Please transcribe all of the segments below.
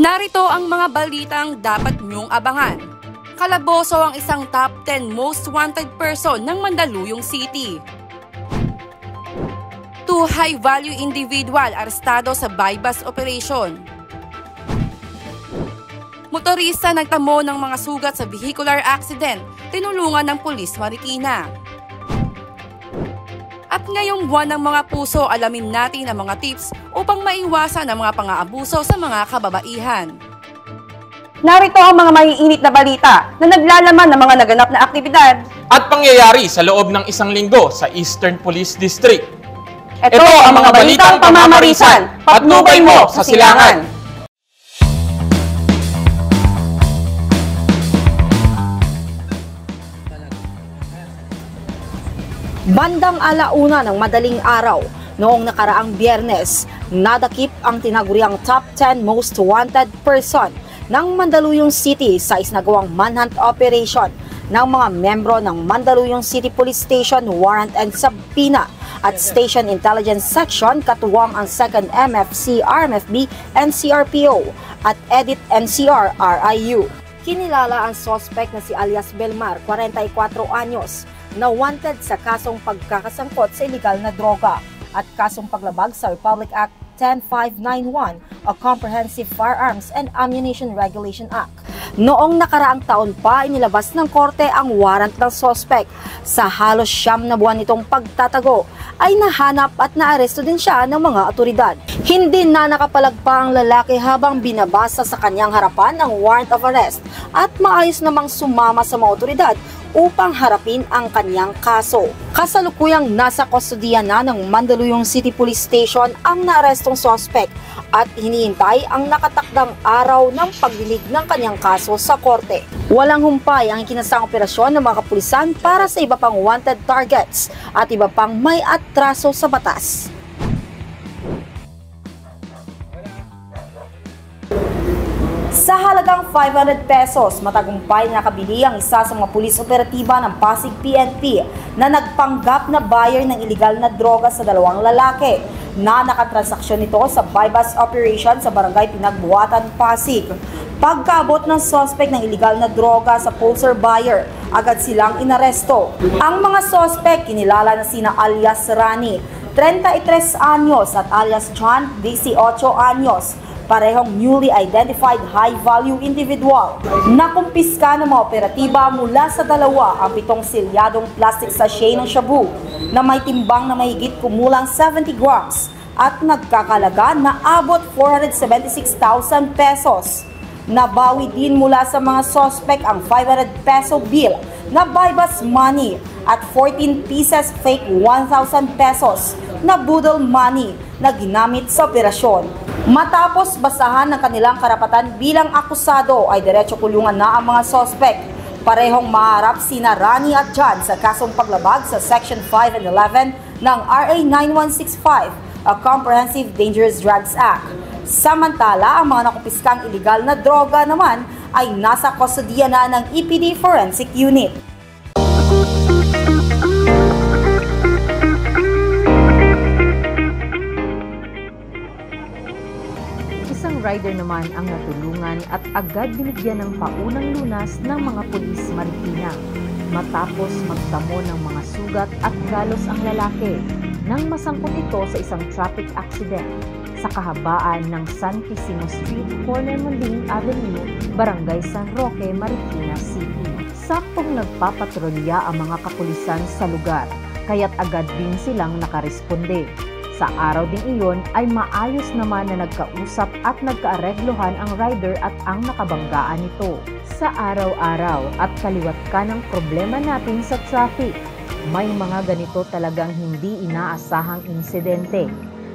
Narito ang mga balitang dapat niyong abangan. Kalaboso ang isang top 10 most wanted person ng Mandaluyong City. 2 high-value individual arestado sa bypass operation. Motorista nagtamo ng mga sugat sa vehicular accident, tinulungan ng Pulis Marikina. At ngayong buwan ng mga puso, alamin natin ang mga tips upang maiwasan ang mga pang-aabuso sa mga kababaihan. Narito ang mga maiinit na balita na naglalaman ng mga naganap na aktibidad at pangyayari sa loob ng isang linggo sa Eastern Police District. Ito ang mga balitang pamamarisan, patnubay mo sa silangan. Bandang alauna ng madaling araw, noong nakaraang Biyernes, nadakip ang tinaguriang top 10 most wanted person ng Mandaluyong City sa isinagawang manhunt operation ng mga membro ng Mandaluyong City Police Station Warrant and Subpoena at Station Intelligence Section katuwang ang 2nd MFC, RMFB, and CRPO at EDIT NCR RIU. Kinilala ang suspect na si alias Belmar, 44 anyos, na wanted sa kasong pagkakasangkot sa iligal na droga at kasong paglabag sa Republic Act 10591 o Comprehensive Firearms and Ammunition Regulation Act. Noong nakaraang taon pa, inilabas ng korte ang warrant ng suspect. Sa halos 9 na buwan nitong pagtatago, ay nahanap at naaresto din siya ng mga otoridad. Hindi na nakapalagpa ang lalaki habang binabasa sa kanyang harapan ang warrant of arrest at maayos namang sumama sa mga otoridad upang harapin ang kanyang kaso. Kasalukuyang nasa kustodiya na ng Mandaluyong City Police Station ang naarestong suspect at hinihintay ang nakatakdang araw ng pagdinig ng kanyang kaso sa korte. Walang humpay ang ikinasang operasyon ng mga kapulisan para sa iba pang wanted targets at iba pang may atraso sa batas. Sa halagang 500 pesos, matagumpay na nakabili ang isa sa mga pulis operatiba ng Pasig PNP na nagpanggap na buyer ng iligal na droga sa 2 lalaki na nakatransaksyon nito sa bypass operation sa Barangay Pinagbuhatan, Pasig. Pagkaabot ng suspect ng iligal na droga sa pulsar buyer, agad silang inaresto. Ang mga suspect kinilala na sina alias Rani, 33 anyos at alias John, 18 anyos. Parehong newly identified high-value individual. Nakumpiska ng mga operatiba mula sa 2 ang 7 silyadong plastic sachet ng shabu na may timbang na mahigit kumulang 70 grams at nagkakalaga na abot 476,000 pesos. Nabawi din mula sa mga suspect ang 500 peso bill na bypass money at 14 pieces fake 1,000 pesos na budol money na ginamit sa operasyon. Matapos basahan ng kanilang karapatan bilang akusado ay diretso kulungan na ang mga suspect. Parehong maharap sina Rani at John sa kasong paglabag sa Section 5 and 11 ng RA 9165, a Comprehensive Dangerous Drugs Act. Samantala, ang mga nakupiskang iligal na droga naman ay nasa kustodiya na ng EPD Forensic Unit. Isang rider naman ang natulungan at agad binigyan ng paunang lunas ng mga pulis Marikina matapos magtamo ng mga sugat at galos ang lalaki nang masangkot ito sa isang traffic accident sa kahabaan ng San Pisimo Street, corner Munding Avenue, Barangay San Roque, Marikina City. Saktong nagpapatrolya ang mga kapulisan sa lugar, kaya't agad din silang nakaresponde. Sa araw ding iyon ay maayos naman na nagkausap at nagkaareglohan ang rider at ang nakabanggaan nito. Sa araw-araw at kaliwat ka ng problema natin sa traffic, may mga ganito talagang hindi inaasahang insidente.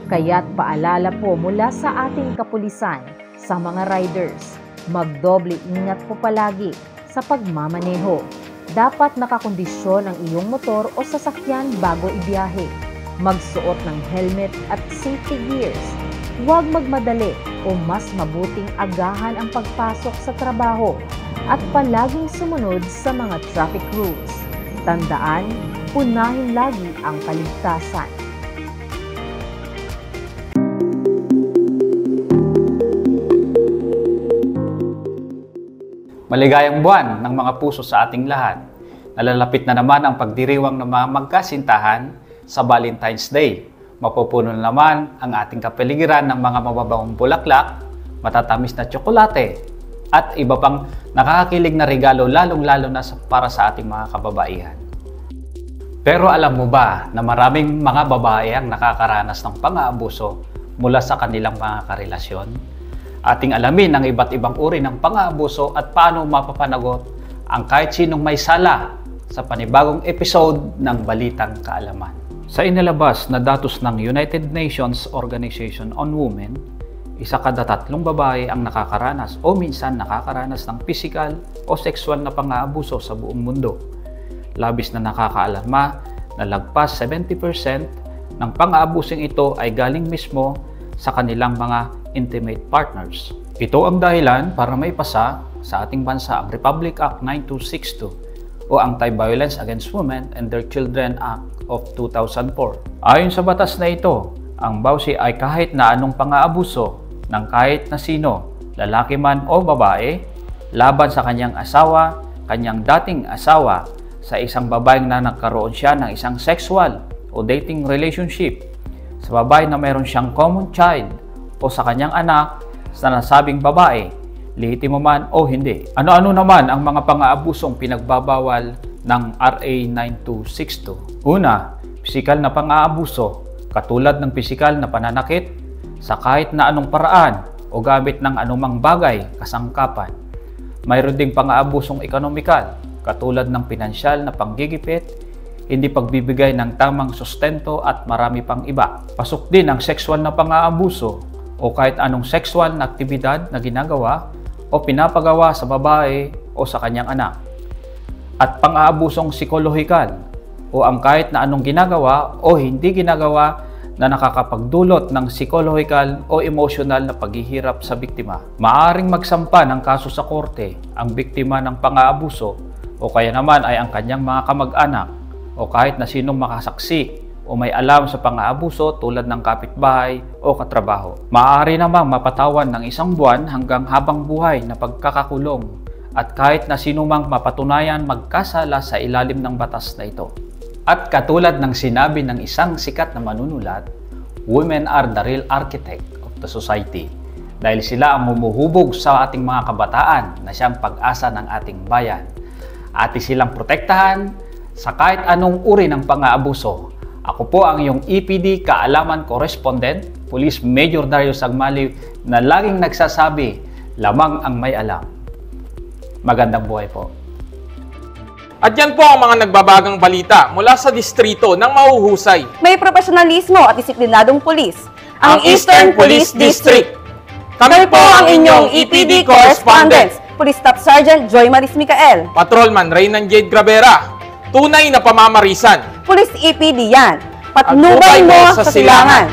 Kaya't paalala po mula sa ating kapulisan sa mga riders, magdoble ingat po palagi sa pagmamaneho. Dapat nakakondisyon ang iyong motor o sasakyan bago ibiyahe. Magsuot ng helmet at safety gears. Huwag magmadali o mas mabuting agahan ang pagpasok sa trabaho at palaging sumunod sa mga traffic rules. Tandaan, unahin lagi ang kaligtasan. Maligayang buwan ng mga puso sa ating lahat. Nalalapit na naman ang pagdiriwang ng mga magkasintahan sa Valentine's Day. Mapupuno na naman ang ating kapaligiran ng mga mababangong bulaklak, matatamis na tsokolate, at iba pang nakakakilig na regalo lalong-lalo na para sa ating mga kababaihan. Pero alam mo ba na maraming mga babae ang nakakaranas ng pang-aabuso mula sa kanilang mga karelasyon? Ating alamin ang iba't ibang uri ng pang-aabuso at paano mapapanagot ang kahit sinong may sala sa panibagong episode ng Balitang Kaalaman. Sa inilabas na datos ng United Nations Organization on Women, 1 kada 3 babae ang nakakaranas o minsan nakakaranas ng physical o sexual na pang-aabuso sa buong mundo. Labis na nakakaalarma na lagpas 70% ng pang-aabusong ito ay galing mismo sa kanilang mga intimate partners. Ito ang dahilan para maipasa sa ating bansa ang Republic Act 9262 o Anti-Violence Against Women and Their Children Act of 2004. Ayon sa batas na ito, ang bawsi ay kahit na anong pang-aabuso ng kahit na sino, lalaki man o babae, laban sa kanyang asawa, kanyang dating asawa, sa isang babaeng na nagkaroon siya ng isang sexual o dating relationship, sa babae na mayroon siyang common child o sa kanyang anak sa nasabing babae, lehitimo man o hindi. Ano-ano naman ang mga pang-aabusong pinagbabawal ng RA 9262? Una, pisikal na pang-aabuso, katulad ng pisikal na pananakit sa kahit na anong paraan o gamit ng anumang bagay, kasangkapan. Mayroon ding pang-aabusong ekonomikal, katulad ng pinansyal na panggigipit, hindi pagbibigay ng tamang sustento at marami pang iba. Pasok din ang sexual na pang-aabuso o kahit anong sexual na aktibidad na ginagawa o pinapagawa sa babae o sa kanyang anak. At pang-aabusong psikolohikal o ang kahit na anong ginagawa o hindi ginagawa na nakakapagdulot ng psikolohikal o emosyonal na paghihirap sa biktima. Maaring magsampa ng kaso sa korte ang biktima ng pang-aabuso o kaya naman ay ang kanyang mga kamag-anak o kahit na sinong makasaksi o may alam sa pang-aabuso tulad ng kapitbahay o katrabaho. Maaari namang mapatawan ng 1 buwan hanggang habang buhay na pagkakakulong at kahit na sino mang mapatunayan magkasala sa ilalim ng batas na ito. At katulad ng sinabi ng isang sikat na manunulat, women are the real architect of the society dahil sila ang humuhubog sa ating mga kabataan na siyang pag-asa ng ating bayan. Atin silang protektahan sa kahit anong uri ng pang-aabuso. Ako po ang iyong EPD Kaalaman Correspondent, Police Major Dario Sagmaliw na laging nagsasabi, lamang ang may alam. Magandang buhay po. At yan po ang mga nagbabagang balita mula sa distrito ng mahuhusay. May profesionalismo at disiplinadong pulis. Ang Eastern Police District. Kami po ang inyong EPD Correspondents. Police Staff Sergeant Joy Maris Micael. Patrolman Reynan Jade Gravera. Tunay na pamamarisan. Police EPD yan. Patnubay mo sa silangan.